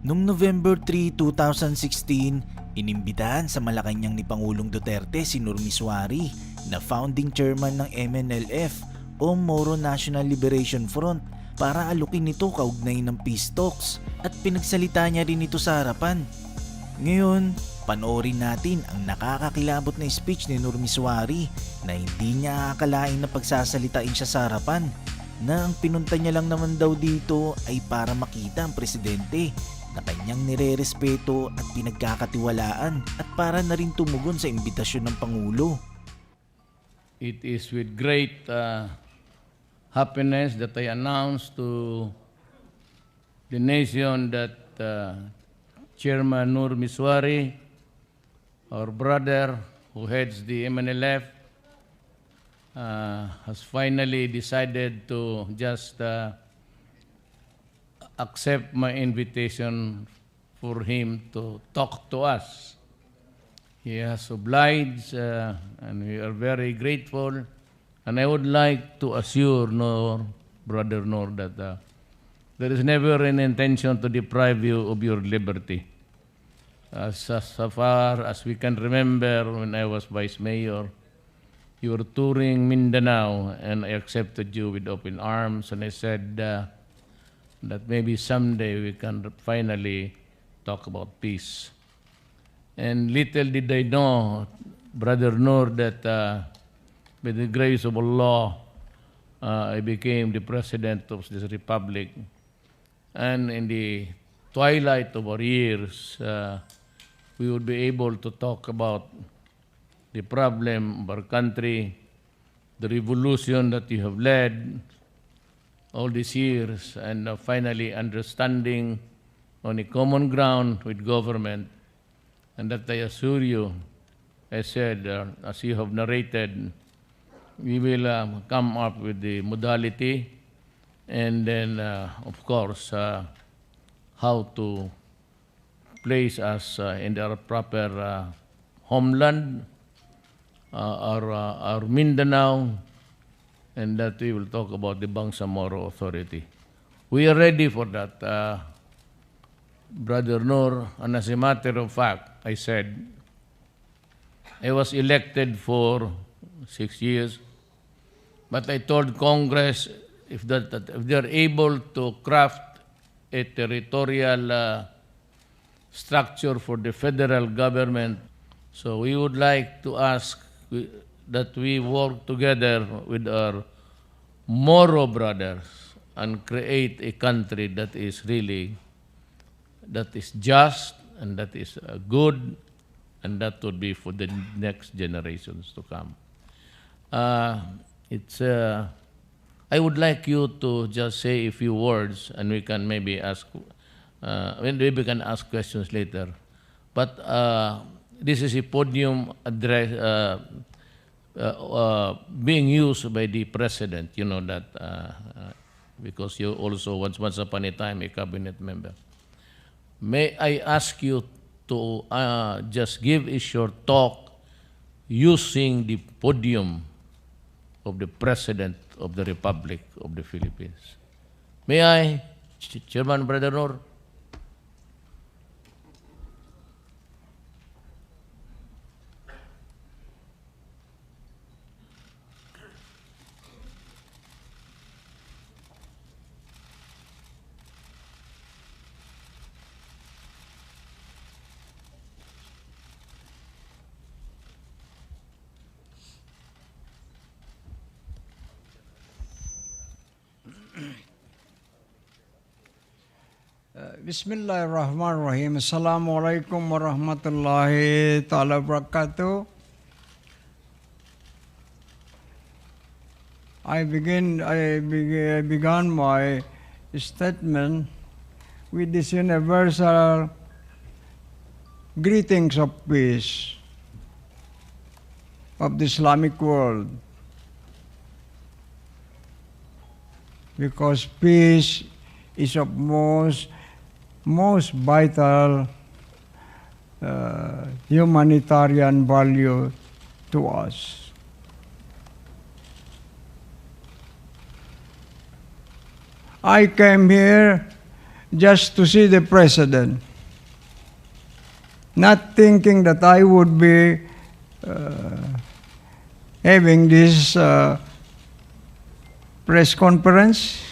Noong November 3, 2016, inimbitahan sa Malacanang ni Pangulong Duterte si NUR MISUARI na founding chairman ng MNLF o Moro National Liberation Front para alukin ito kaugnay ng peace talks at pinagsalita niya rin ito sa harapan. Ngayon, panoorin natin ang nakakakilabot na speech ni NUR MISUARI na hindi niya akalain na pagsasalitain siya sa harapan, na ang pinunta niya lang naman daw dito ay para makita ang presidente na kanyang nire-respeto at pinagkakatiwalaan at para na rin tumugon sa imbitasyon ng Pangulo. It is with great happiness that I announce to the nation that Chairman NUR MISUARI, our brother who heads the MNLF, has finally decided to just accept my invitation for him to talk to us. He has obliged, and we are very grateful. And I would like to assure Brother Nur, that there is never an intention to deprive you of your liberty. So far as we can remember, when I was Vice Mayor, you were touring Mindanao, and I accepted you with open arms, and I said that maybe someday we can finally talk about peace. And little did I know, Brother Nur, that by the grace of Allah, I became the President of this Republic. And in the twilight of our years, we would be able to talk about the problem of our country, the revolution that you have led all these years, and finally understanding on a common ground with government. And that I assure you, I said, as you have narrated, we will come up with the modality and then, of course, how to place us in our proper homeland, our Mindanao, and that we will talk about the Bangsamoro Authority. We are ready for that, Brother Nur, and as a matter of fact, I said, I was elected for 6 years, but I told Congress if they're able to craft a territorial structure for the federal government, so we would like to ask that we work together with our Moro brothers and create a country that is really, that is just and that is good, and that would be for the next generations to come. I would like you to just say a few words, and we can maybe ask, maybe we can ask questions later. But this is a podium address being used by the President, you know that, because you also once upon a time a cabinet member. May I ask you to just give a short talk using the podium of the President of the Republic of the Philippines. May I, Chairman Brother Nur? Bismillahirrahmanirrahim. Assalamualaikum warahmatullahi ta'ala wabarakatuh. I began my statement with this universal greetings of peace of the Islamic world, because peace is of most vital humanitarian value to us. I came here just to see the President, not thinking that I would be having this press conference,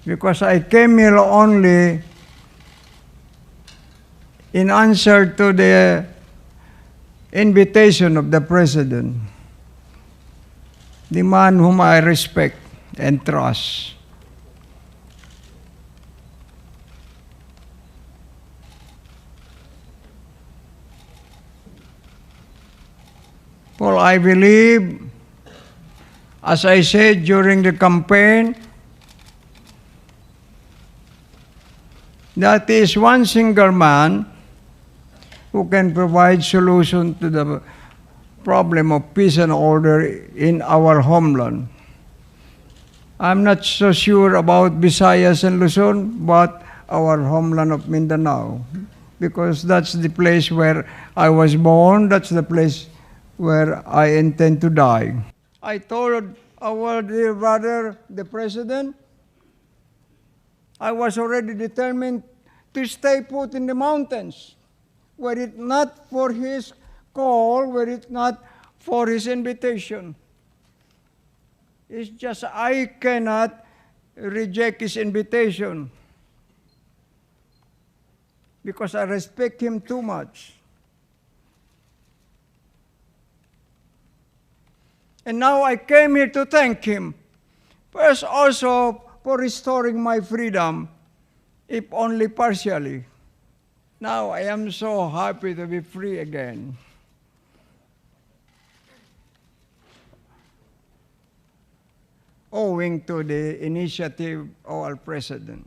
because I came here only in answer to the invitation of the President, the man whom I respect and trust. For I believe, as I said during the campaign, that is one single man who can provide solution to the problem of peace and order in our homeland. I'm not so sure about Visayas and Luzon, but our homeland of Mindanao, because that's the place where I was born, that's the place where I intend to die. I told our dear brother, the President, I was already determined to stay put in the mountains, were it not for his call, were it not for his invitation. It's just I cannot reject his invitation because I respect him too much. And now I came here to thank him, first also for restoring my freedom, if only partially. Now I am so happy to be free again. Owing to the initiative of our President.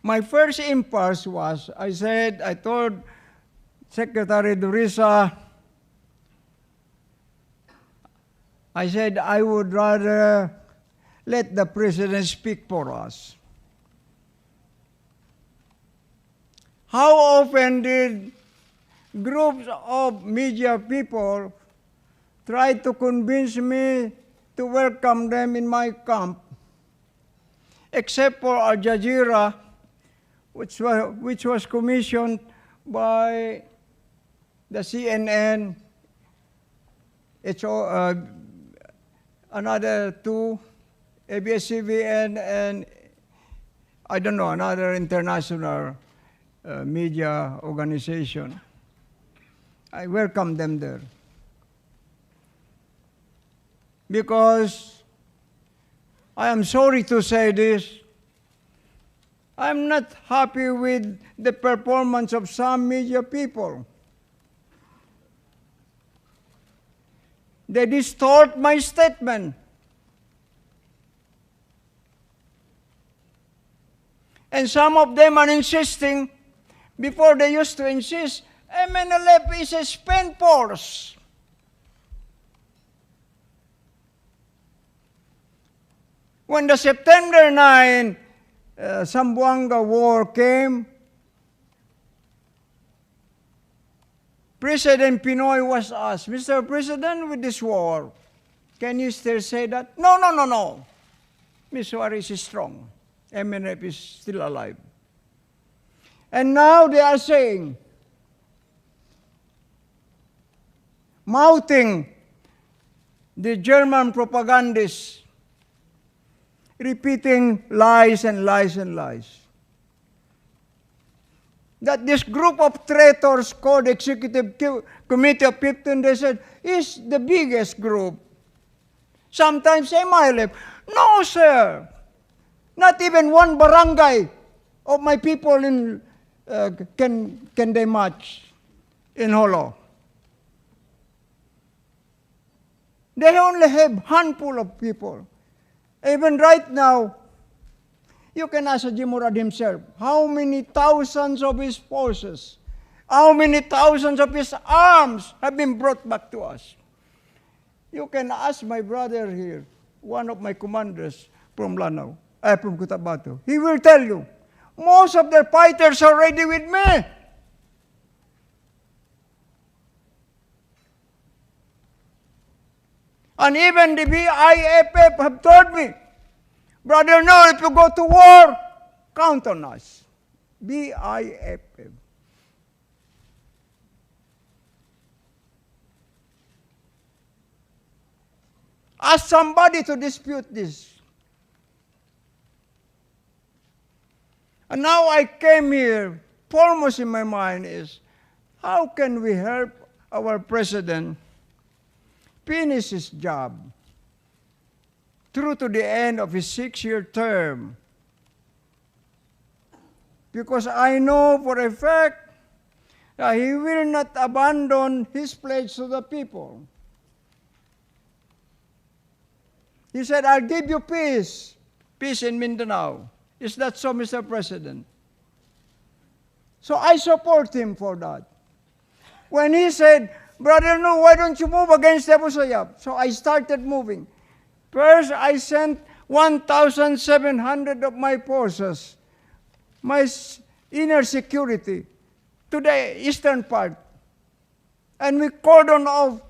My first impulse was, I told Secretary Durisa, I said, I would rather let the President speak for us. How often did groups of media people try to convince me to welcome them in my camp, except for Al Jazeera, which was commissioned by the CNN, another two, ABS-CBN, and I don't know, another international media organization. I welcome them there. Because I am sorry to say this, I'm not happy with the performance of some media people. They distort my statement. And some of them are insisting, before they used to insist, MNLF is a spent force. When the September 9 Zamboanga war came, President Pinoy was asked, Mr. President, with this war, can you still say that? No. Missouri is strong. MNF is still alive. And now they are saying, mouthing the German propagandists, repeating lies and lies and lies. That this group of traitors called Executive Committee of 15, they said, is the biggest group. Sometimes MILF. No, sir. Not even one barangay of my people in can they match in Holo. They only have handful of people. Even right now, you can ask Jimurad himself, how many thousands of his forces, how many thousands of his arms have been brought back to us? You can ask my brother here, one of my commanders from Lanao, from Cotabato. He will tell you, most of their fighters are ready with me. And even the BIFF have told me, Brother Noel, if you go to war, count on us. BIFF. Ask somebody to dispute this. And now I came here, foremost in my mind is, how can we help our president finish his job through to the end of his 6-year term? Because I know for a fact that he will not abandon his pledge to the people. He said, I'll give you peace. Peace in Mindanao. Is that so, Mr. President? So I support him for that. When he said, Brother No, why don't you move against Abu Sayyaf? So I started moving. First, I sent 1,700 of my forces, my inner security, to the eastern part. And we cordoned off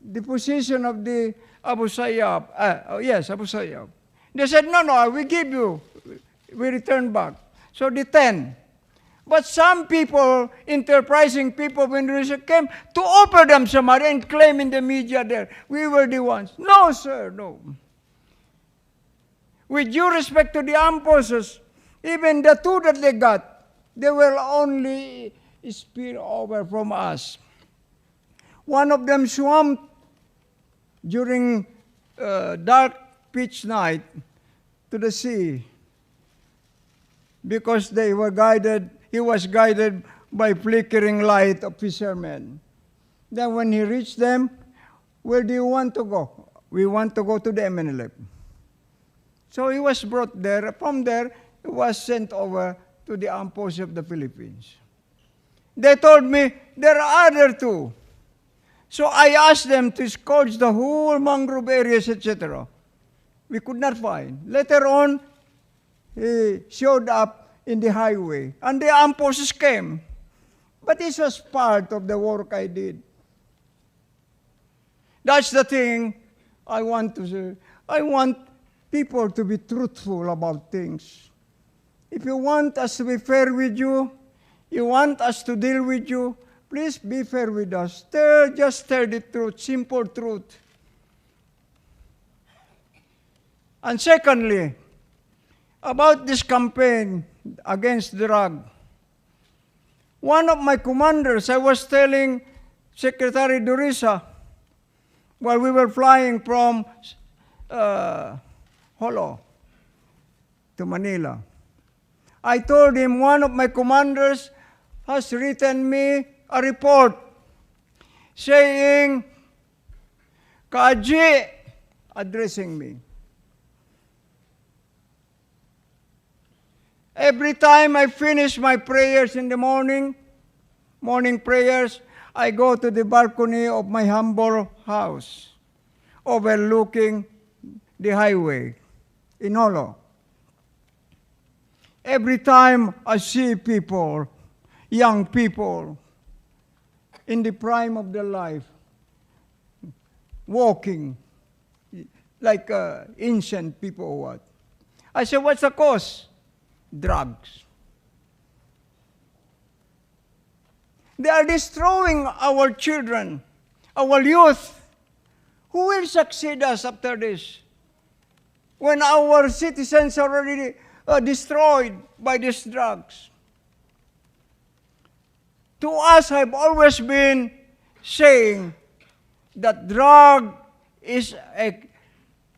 the position of the Abu Sayyaf. Abu Sayyaf. They said, no, we give you. We return back. So the 10. But some people, enterprising people of Indonesia, came to offer them some money and claim in the media there, we were the ones. No, sir, no. With due respect to the armed forces, even the 2 that they got, they will only spill over from us. One of them swam during dark pitch night to the sea because he was guided by flickering light of fishermen. Then when he reached them, where do you want to go? We want to go to the NABILIB. So he was brought there. From there, he was sent over to the armed forces of the Philippines. They told me, there are other 2. So I asked them to scourge the whole mangrove areas, etc. We could not find. Later on, he showed up in the highway, and the armed forces came. But this was part of the work I did. That's the thing I want to say. I want people to be truthful about things. If you want us to be fair with you, you want us to deal with you, please be fair with us. Just tell the truth, simple truth. And secondly, about this campaign against drug, one of my commanders, I was telling Secretary Durisa while we were flying from Holo to Manila, I told him one of my commanders has written me a report saying, Kaji, addressing me. Every time I finish my prayers in the morning prayers, I go to the balcony of my humble house, overlooking the highway in Holo. Every time I see people, young people, in the prime of their life, walking like ancient people or what, I say, what's the cause? Drugs. They are destroying our children, our youth. Who will succeed us after this? When our citizens are already destroyed by these drugs. To us, I've always been saying that drug is a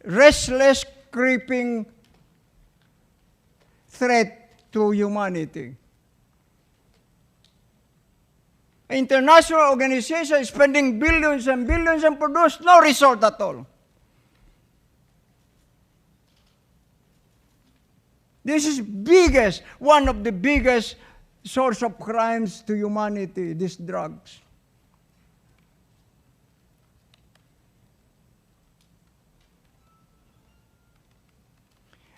restless, creeping threat to humanity. International organizations spending billions and billions and produce no result at all. This is one of the biggest source of crimes to humanity, these drugs.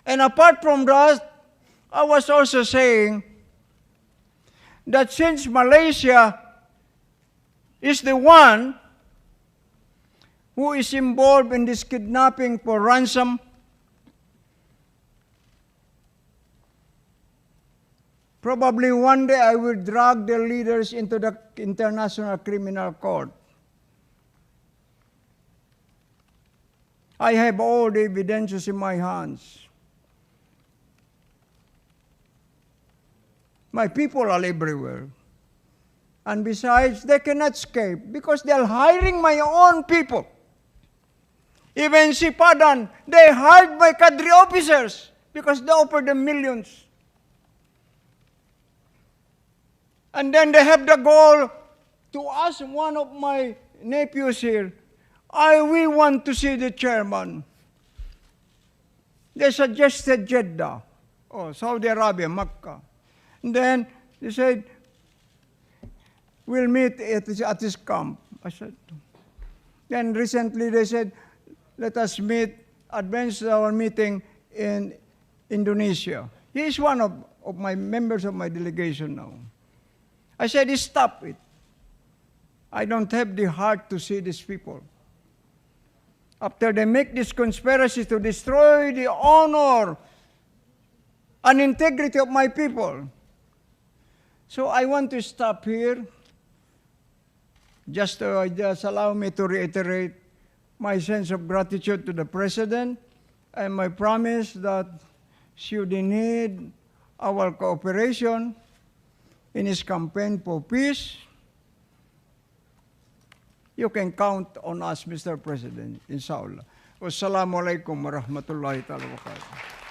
And apart from that, I was also saying that since Malaysia is the one who is involved in this kidnapping for ransom. Probably one day I will drag the leaders into the International Criminal Court. I have all the evidences in my hands. My people are everywhere. And besides, they cannot escape because they are hiring my own people. Even Sipadan, they hired my cadre officers because they offered them millions. And then they have the goal to ask one of my nephews here, we want to see the chairman. They suggested Jeddah, Saudi Arabia, Mecca. And then they said, we'll meet at his camp. I said, then recently they said, let us advance our meeting in Indonesia. He is one of my members of my delegation now. I said, stop it. I don't have the heart to see these people. After they make this conspiracy to destroy the honor and integrity of my people. So I want to stop here. Just allow me to reiterate my sense of gratitude to the President and my promise that should he need our cooperation in his campaign for peace, you can count on us, Mr. President, inshallah. Wassalamu alaikum warahmatullahi wabarakatuh.